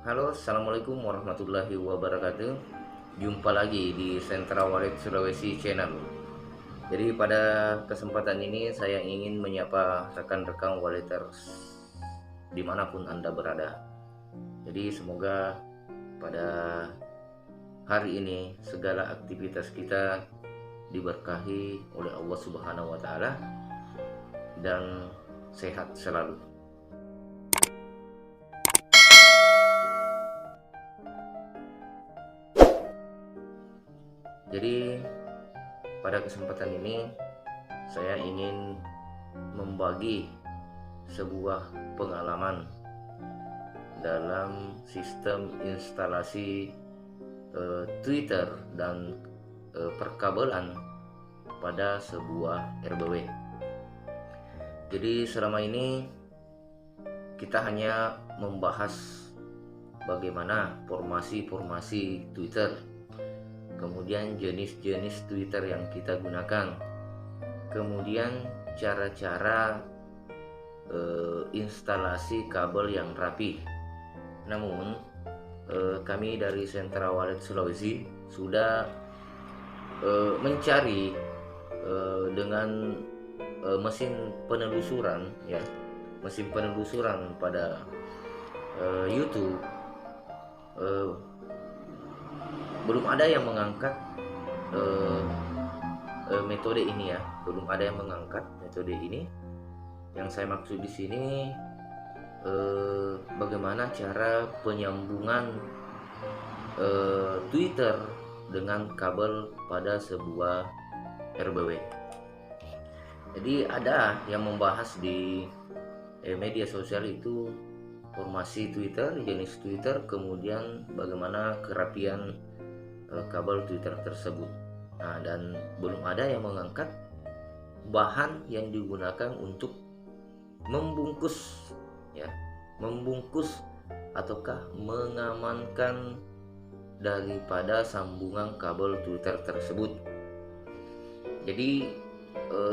Halo, assalamualaikum warahmatullahi wabarakatuh. Jumpa lagi di Sentra Walid Sulawesi Channel. Jadi pada kesempatan ini saya ingin menyapa rekan-rekan Waliters dimanapun Anda berada. Jadi semoga pada hari ini segala aktivitas kita diberkahi oleh Allah Subhanahu wa Ta'ala dan sehat selalu. Jadi pada kesempatan ini saya ingin membagi sebuah pengalaman dalam sistem instalasi Twitter dan perkabelan pada sebuah RBW. Jadi selama ini kita hanya membahas bagaimana formasi-formasi Twitter, kemudian jenis-jenis Twitter yang kita gunakan, kemudian cara-cara instalasi kabel yang rapi. Namun kami dari Sentra Walid Sulawesi sudah mencari dengan mesin penelusuran pada YouTube. Belum ada yang mengangkat metode ini ya, belum ada yang mengangkat metode ini. Yang saya maksud di sini bagaimana cara penyambungan Twitter dengan kabel pada sebuah RBW. Jadi ada yang membahas di media sosial itu formasi Twitter, jenis Twitter, kemudian bagaimana kerapian kabel Twitter tersebut. Nah, dan belum ada yang mengangkat bahan yang digunakan untuk membungkus ataukah mengamankan daripada sambungan kabel Twitter tersebut. Jadi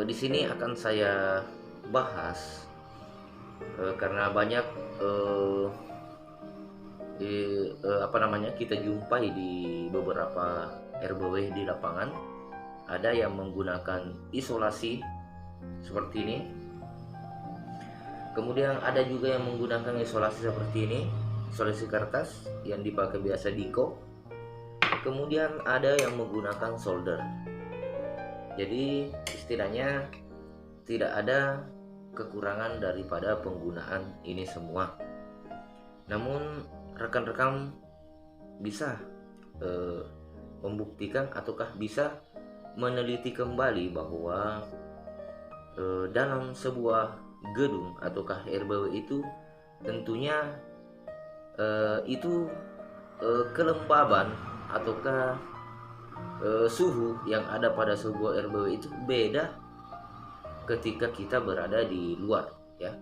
di sini akan saya bahas karena banyak kita jumpai di beberapa RBW di lapangan, ada yang menggunakan isolasi seperti ini, kemudian ada juga yang menggunakan isolasi seperti ini, isolasi kertas yang dipakai biasa Diko, kemudian ada yang menggunakan solder. Jadi istilahnya tidak ada kekurangan daripada penggunaan ini semua. Namun rekan-rekan bisa membuktikan ataukah bisa meneliti kembali bahwa dalam sebuah gedung ataukah RBW itu tentunya itu kelembaban ataukah suhu yang ada pada sebuah RBW itu beda ketika kita berada di luar ya.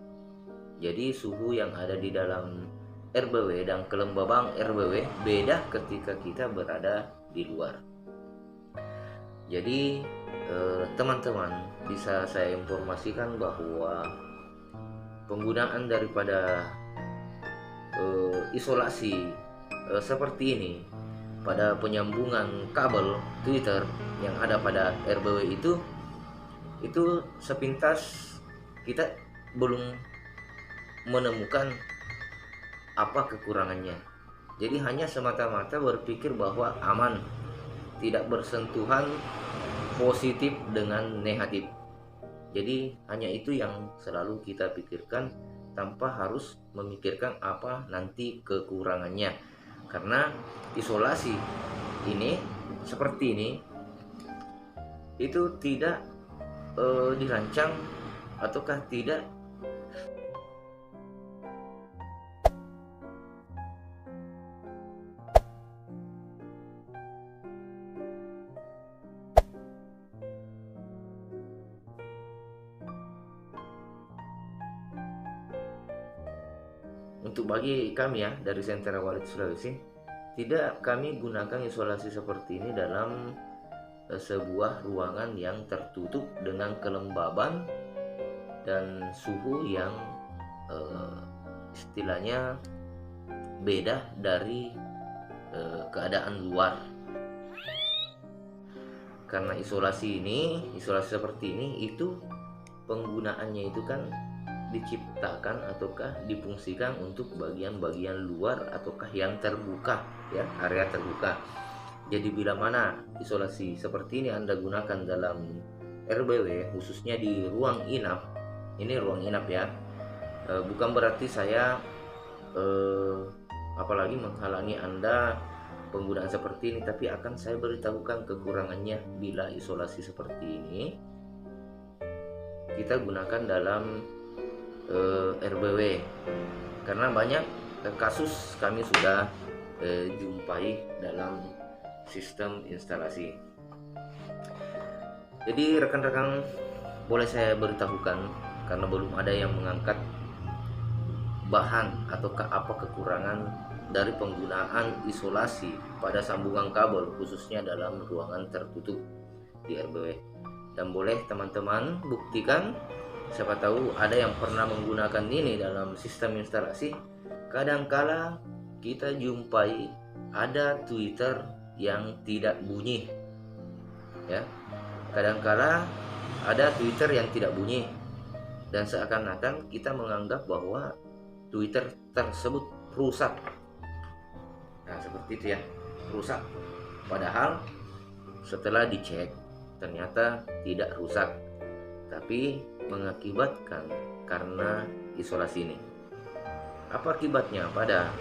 Jadi suhu yang ada di dalam RBW dan kelembaban RBW beda ketika kita berada di luar. Jadi teman-teman bisa saya informasikan bahwa penggunaan daripada isolasi seperti ini pada penyambungan kabel Twitter yang ada pada RBW itu sepintas kita belum menemukan apa kekurangannya. Jadi hanya semata-mata berpikir bahwa aman, tidak bersentuhan positif dengan negatif. Jadi hanya itu yang selalu kita pikirkan tanpa harus memikirkan apa nanti kekurangannya. Karena isolasi ini seperti ini itu tidak dirancang ataukah tidak untuk bagi kami ya dari Sentra Walid Sulawesi, tidak kami gunakan isolasi seperti ini dalam sebuah ruangan yang tertutup dengan kelembaban dan suhu yang istilahnya beda dari keadaan luar. Karena isolasi seperti ini itu penggunaannya itu kan diciptakan ataukah difungsikan untuk bagian-bagian luar ataukah yang terbuka, ya, area terbuka. Jadi bila mana isolasi seperti ini Anda gunakan dalam RBW, khususnya di ruang inap, ini ruang inap ya, bukan berarti saya apalagi menghalangi Anda penggunaan seperti ini, tapi akan saya beritahukan kekurangannya bila isolasi seperti ini kita gunakan dalam RBW. Karena banyak kasus kami sudah jumpai dalam sistem instalasi. Jadi rekan-rekan, boleh saya beritahukan, karena belum ada yang mengangkat bahan ataukah apa kekurangan dari penggunaan isolasi pada sambungan kabel, khususnya dalam ruangan tertutup di RBW. Dan boleh teman-teman buktikan, siapa tahu ada yang pernah menggunakan ini dalam sistem instalasi. Kadangkala kita jumpai ada tweeter yang tidak bunyi, ya. Kadangkala ada tweeter yang tidak bunyi, dan seakan-akan kita menganggap bahwa tweeter tersebut rusak. Nah, seperti itu ya, rusak. Padahal setelah dicek ternyata tidak rusak, tapi mengakibatkan karena isolasi ini. Apa akibatnya? Pada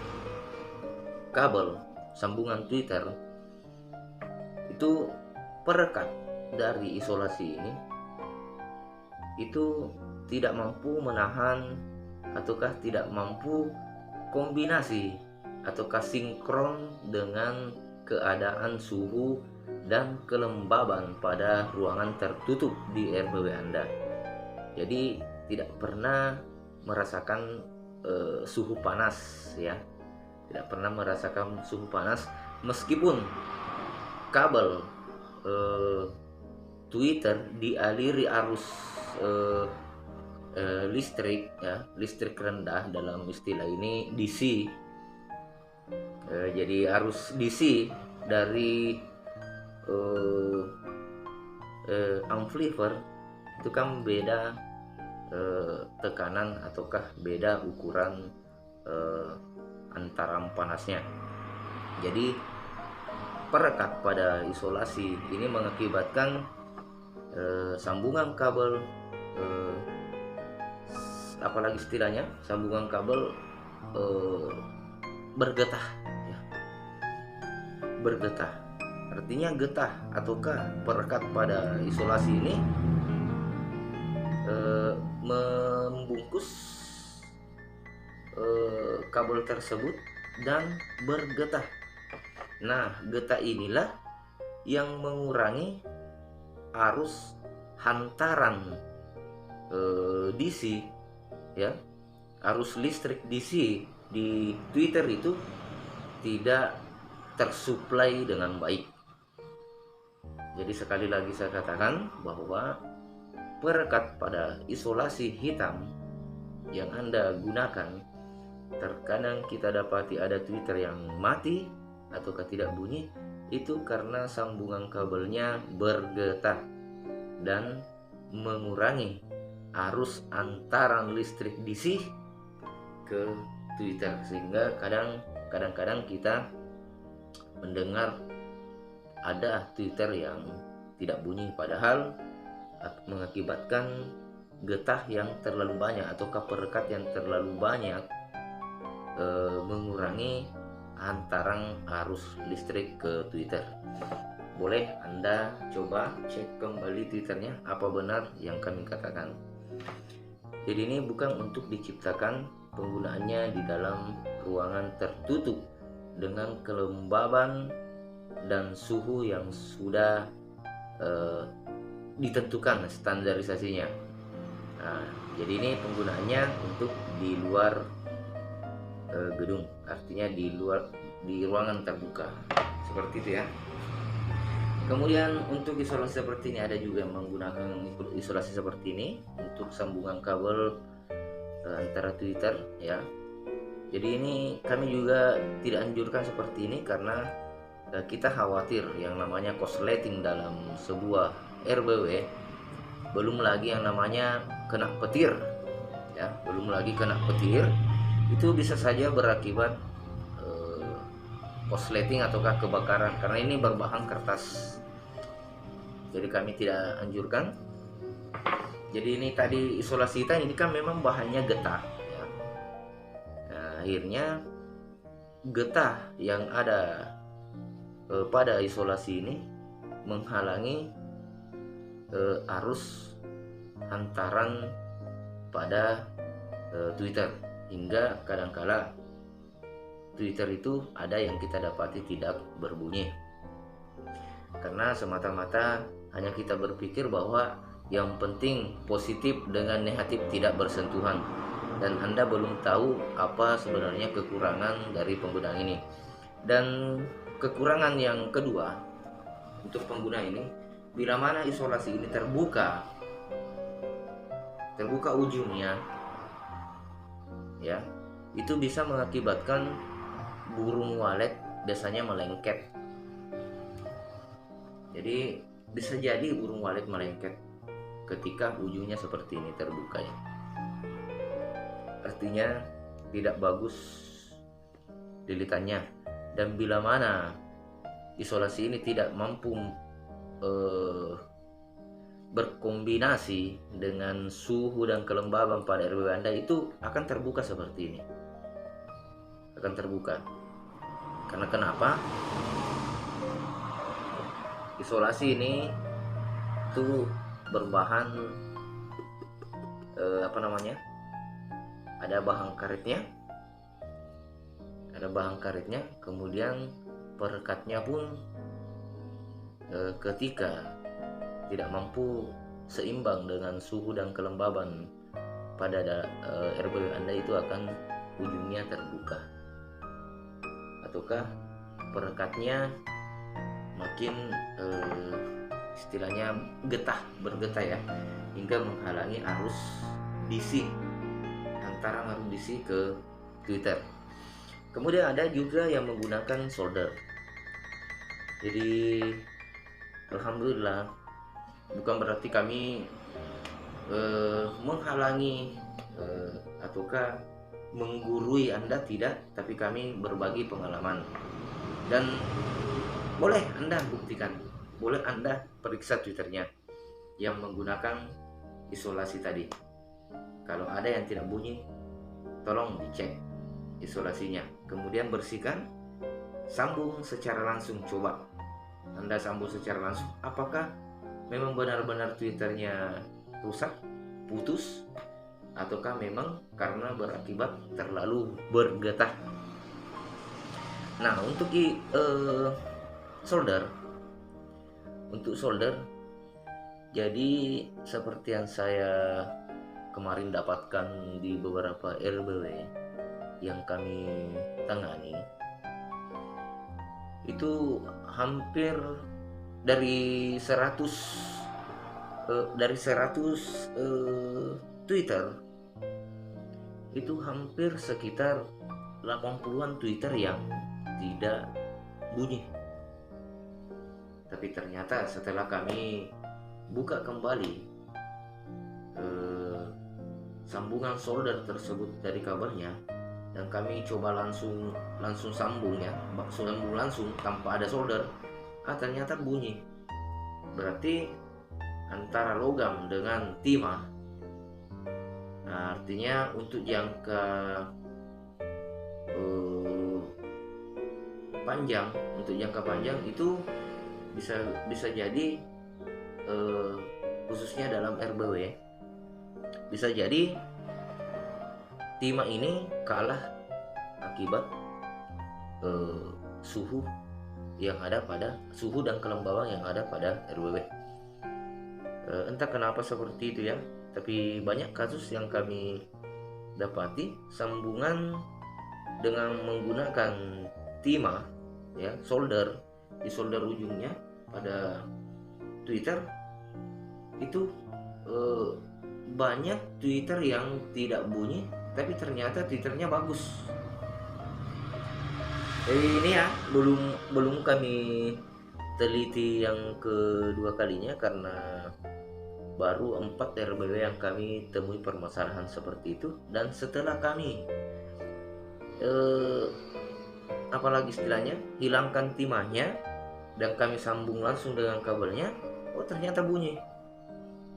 kabel sambungan tweeter itu perekat dari isolasi ini itu tidak mampu menahan ataukah tidak mampu kombinasi ataukah sinkron dengan keadaan suhu dan kelembaban pada ruangan tertutup di RBW Anda. Jadi tidak pernah merasakan suhu panas, ya, tidak pernah merasakan suhu panas meskipun kabel tweeter dialiri arus listrik, ya, listrik rendah, dalam istilah ini DC. Jadi arus DC dari amplifier itu kan beda tekanan ataukah beda ukuran antara panasnya. Jadi perekat pada isolasi ini mengakibatkan sambungan kabel apalagi istilahnya sambungan kabel bergetah, ya. Bergetah artinya getah ataukah perekat pada isolasi ini membungkus kabel tersebut dan bergetah. Nah, getah inilah yang mengurangi arus hantaran DC, ya, arus listrik DC di tweeter itu tidak tersuplai dengan baik. Jadi sekali lagi saya katakan bahwa perekat pada isolasi hitam yang Anda gunakan, terkadang kita dapati ada tweeter yang mati ataukah tidak bunyi, itu karena sambungan kabelnya bergetah dan mengurangi arus antaran listrik DC ke tweeter, sehingga kadang-kadang kita mendengar ada tweeter yang tidak bunyi, padahal mengakibatkan getah yang terlalu banyak ataukah perekat yang terlalu banyak mengurangi antaran arus listrik ke tweeter. Boleh Anda coba cek kembali twitternya apa benar yang kami katakan. Jadi ini bukan untuk diciptakan penggunaannya di dalam ruangan tertutup dengan kelembaban dan suhu yang sudah ditentukan standarisasinya. Nah, jadi ini penggunaannya untuk di luar gedung, artinya di ruangan terbuka seperti itu ya. Kemudian untuk isolasi seperti ini ada juga yang menggunakan isolasi seperti ini untuk sambungan kabel antara tweeter, ya. Jadi ini kami juga tidak anjurkan seperti ini karena kita khawatir yang namanya korsleting dalam sebuah RBW, belum lagi yang namanya kena petir ya, belum lagi kena petir itu bisa saja berakibat korsleting ataukah kebakaran karena ini berbahan kertas. Jadi kami tidak anjurkan. Jadi ini tadi isolasi kita ini kan memang bahannya getah ya. Nah, akhirnya getah yang ada pada isolasi ini menghalangi arus hantaran pada Twitter, hingga kadangkala Twitter itu ada yang kita dapati tidak berbunyi karena semata-mata hanya kita berpikir bahwa yang penting positif dengan negatif tidak bersentuhan, dan Anda belum tahu apa sebenarnya kekurangan dari pengguna ini. Dan kekurangan yang kedua untuk pengguna ini, bila mana isolasi ini terbuka ujungnya ya, itu bisa mengakibatkan burung walet biasanya melengket. Jadi bisa jadi burung walet melengket ketika ujungnya seperti ini terbuka ya. Artinya tidak bagus lilitannya. Dan bila mana isolasi ini tidak mampu berkombinasi dengan suhu dan kelembaban pada RW Anda, itu akan terbuka seperti ini. Akan terbuka. Karena kenapa? Isolasi ini itu berbahan ada bahan karetnya, kemudian perekatnya pun ketika tidak mampu seimbang dengan suhu dan kelembaban pada RBW Anda, itu akan ujungnya terbuka, ataukah perekatnya makin istilahnya bergetah ya, hingga menghalangi arus DC ke Twitter. Kemudian ada juga yang menggunakan solder. Jadi alhamdulillah, bukan berarti kami menghalangi ataukah menggurui Anda, tidak, tapi kami berbagi pengalaman. Dan boleh Anda buktikan, boleh Anda periksa Twitternya yang menggunakan isolasi tadi. Kalau ada yang tidak bunyi, tolong dicek isolasinya, kemudian bersihkan, sambung secara langsung. Coba Anda sambung secara langsung, apakah memang benar-benar Twitternya rusak, putus, ataukah memang karena berakibat terlalu bergetah. Nah, untuk solder, jadi seperti yang saya kemarin dapatkan di beberapa RBW yang kami tangani, itu hampir dari 100 Twitter, itu hampir sekitar 80-an Twitter yang tidak bunyi. Tapi ternyata setelah kami buka kembali sambungan solder tersebut dari kabarnya, dan kami coba langsung sambung langsung tanpa ada solder, ternyata bunyi. Berarti antara logam dengan timah. Nah, artinya untuk jangka panjang itu bisa jadi khususnya dalam RBW, bisa jadi timah ini kalah akibat suhu dan kelembaban yang ada pada RBW. Entah kenapa seperti itu ya, tapi banyak kasus yang kami dapati sambungan dengan menggunakan timah ya, di solder ujungnya pada Twitter itu banyak Twitter yang tidak bunyi, tapi ternyata Twitternya bagus. Ini ya belum belum kami teliti yang kedua kalinya karena baru 4 RBW yang kami temui permasalahan seperti itu, dan setelah kami eh, apalagi istilahnya hilangkan timahnya dan kami sambung langsung dengan kabelnya, oh ternyata bunyi.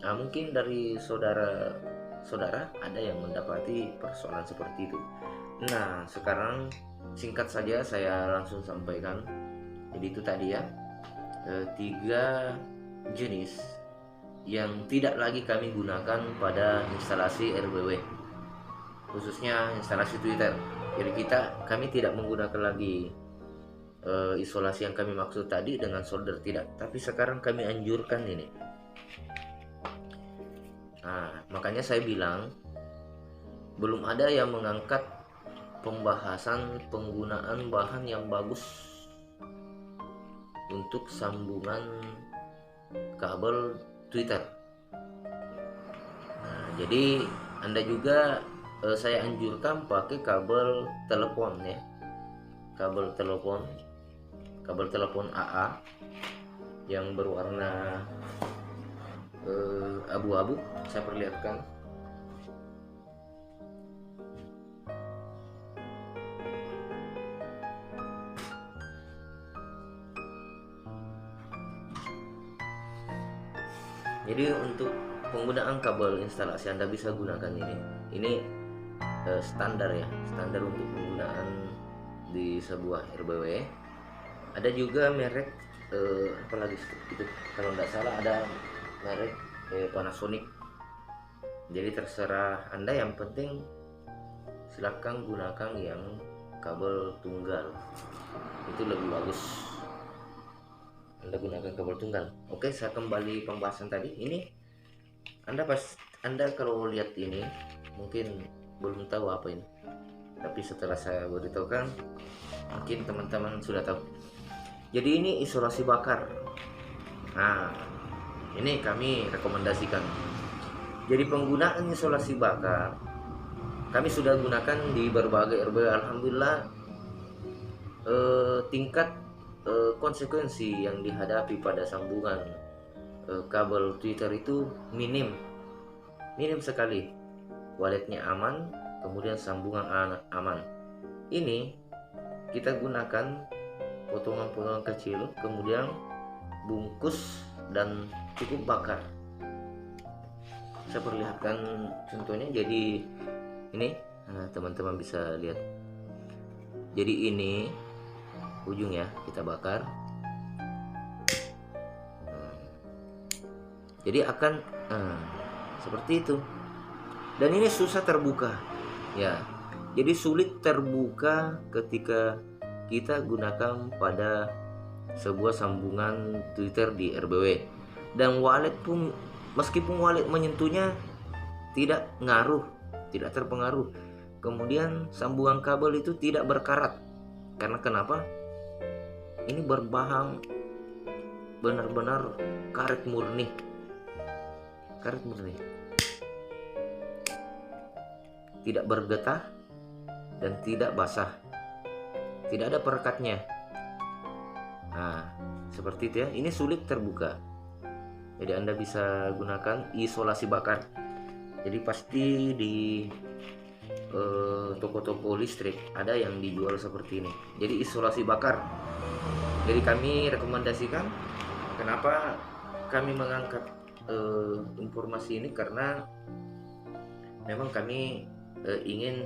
Nah, mungkin dari saudara ada yang mendapati persoalan seperti itu. Nah, sekarang singkat saja saya langsung sampaikan. Jadi itu tadi ya, 3 jenis yang tidak lagi kami gunakan pada instalasi RBW, khususnya instalasi Twitter. Jadi kami tidak menggunakan lagi isolasi yang kami maksud tadi dengan solder, tidak. Tapi sekarang kami anjurkan ini. Nah, makanya saya bilang belum ada yang mengangkat pembahasan penggunaan bahan yang bagus untuk sambungan kabel Twitter. Nah, jadi Anda juga saya anjurkan pakai kabel telepon ya. Kabel telepon AA yang berwarna abu-abu. Saya perlihatkan. Jadi untuk penggunaan kabel instalasi Anda bisa gunakan ini. Ini standar ya, standar untuk penggunaan di sebuah RBW. Ada juga merek apalagi itu, kalau tidak salah ada merek Panasonic. Jadi terserah Anda, yang penting silakan gunakan yang kabel tunggal, itu lebih bagus. Anda gunakan kabel tunggal. Oke, saya kembali pembahasan tadi. Ini Anda kalau lihat ini mungkin belum tahu apa ini, tapi setelah saya beritahukan mungkin teman-teman sudah tahu. Jadi ini isolasi bakar. Nah, ini kami rekomendasikan. Jadi penggunaan isolasi bakar kami sudah gunakan di berbagai RBW. Alhamdulillah tingkat konsekuensi yang dihadapi pada sambungan kabel Twitter itu minim sekali. Walletnya aman, kemudian sambungan aman. Ini kita gunakan potongan-potongan kecil, kemudian bungkus dan cukup bakar. Saya perlihatkan contohnya. Jadi ini teman-teman bisa lihat. Jadi ini ujungnya kita bakar. Jadi akan seperti itu. Dan ini susah terbuka ya. Jadi sulit terbuka ketika kita gunakan pada sebuah sambungan Twitter di RBW. Dan wallet pun, meskipun wallet menyentuhnya tidak terpengaruh. Kemudian sambungan kabel itu tidak berkarat. Karena kenapa? Ini berbahan benar-benar karet murni. Tidak bergetah dan tidak basah. Tidak ada perekatnya. Nah, seperti itu ya. Ini sulit terbuka. Jadi Anda bisa gunakan isolasi bakar. Jadi pasti di toko-toko listrik ada yang dijual seperti ini. Jadi isolasi bakar. Jadi kami rekomendasikan. Kenapa kami mengangkat informasi ini? Karena memang kami ingin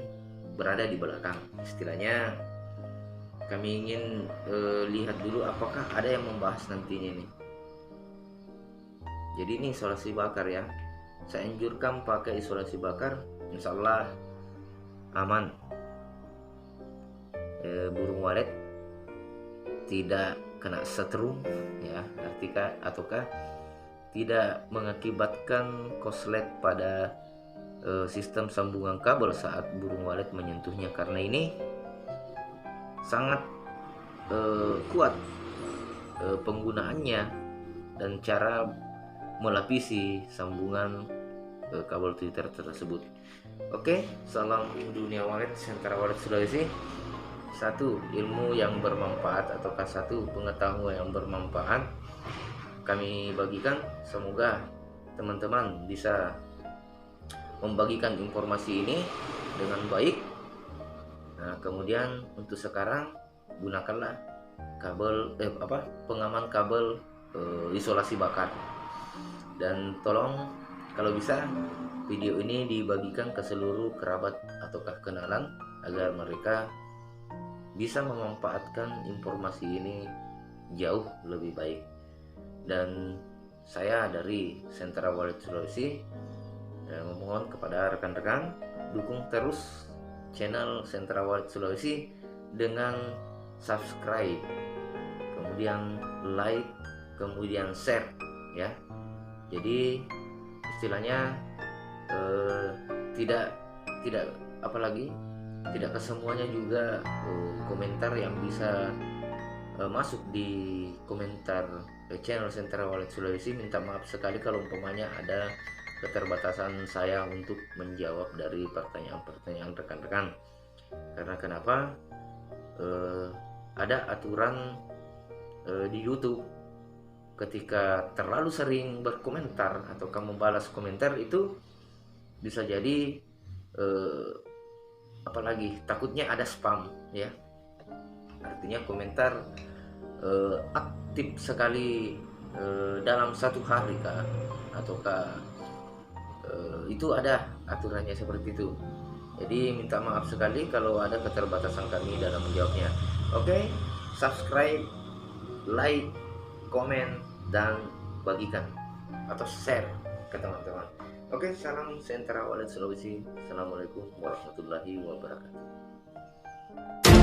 berada di belakang. Istilahnya kami ingin lihat dulu apakah ada yang membahas nantinya nih. Jadi ini isolasi bakar ya. Saya anjurkan pakai isolasi bakar, insya Allah aman. Burung walet tidak kena setrum ya, ataukah tidak mengakibatkan korslet pada sistem sambungan kabel saat burung walet menyentuhnya, karena ini sangat kuat penggunaannya dan cara melapisi sambungan kabel Twitter tersebut. Oke, salam dunia walet, Sentra Walet Sulawesi. satu ilmu yang bermanfaat ataukah satu pengetahuan yang bermanfaat kami bagikan. Semoga teman-teman bisa membagikan informasi ini dengan baik. Nah, kemudian untuk sekarang gunakanlah pengaman kabel isolasi bakar, dan tolong kalau bisa video ini dibagikan ke seluruh kerabat ataukah kenalan agar mereka bisa memanfaatkan informasi ini jauh lebih baik. Dan saya dari Sentra Wallet Sulawesi memohon kepada rekan-rekan dukung terus channel Sentra Wallet Sulawesi dengan subscribe, kemudian like, kemudian share ya. Jadi istilahnya tidak apalagi tidak kesemuanya juga komentar yang bisa masuk di komentar channel Sentra Wallet Sulawesi. Minta maaf sekali kalau umpamanya ada keterbatasan saya untuk menjawab dari pertanyaan-pertanyaan rekan-rekan. Karena kenapa? Ada aturan di YouTube, ketika terlalu sering berkomentar atau kamu balas komentar itu bisa jadi apalagi takutnya ada spam ya. Artinya komentar aktif sekali dalam satu hari kah ataukah itu ada aturannya seperti itu. Jadi minta maaf sekali kalau ada keterbatasan kami dalam menjawabnya. Oke, subscribe, like, komen, dan bagikan atau share ke teman-teman. Oke, salam Sentra Wallet Sulawesi. Assalamualaikum warahmatullahi wabarakatuh.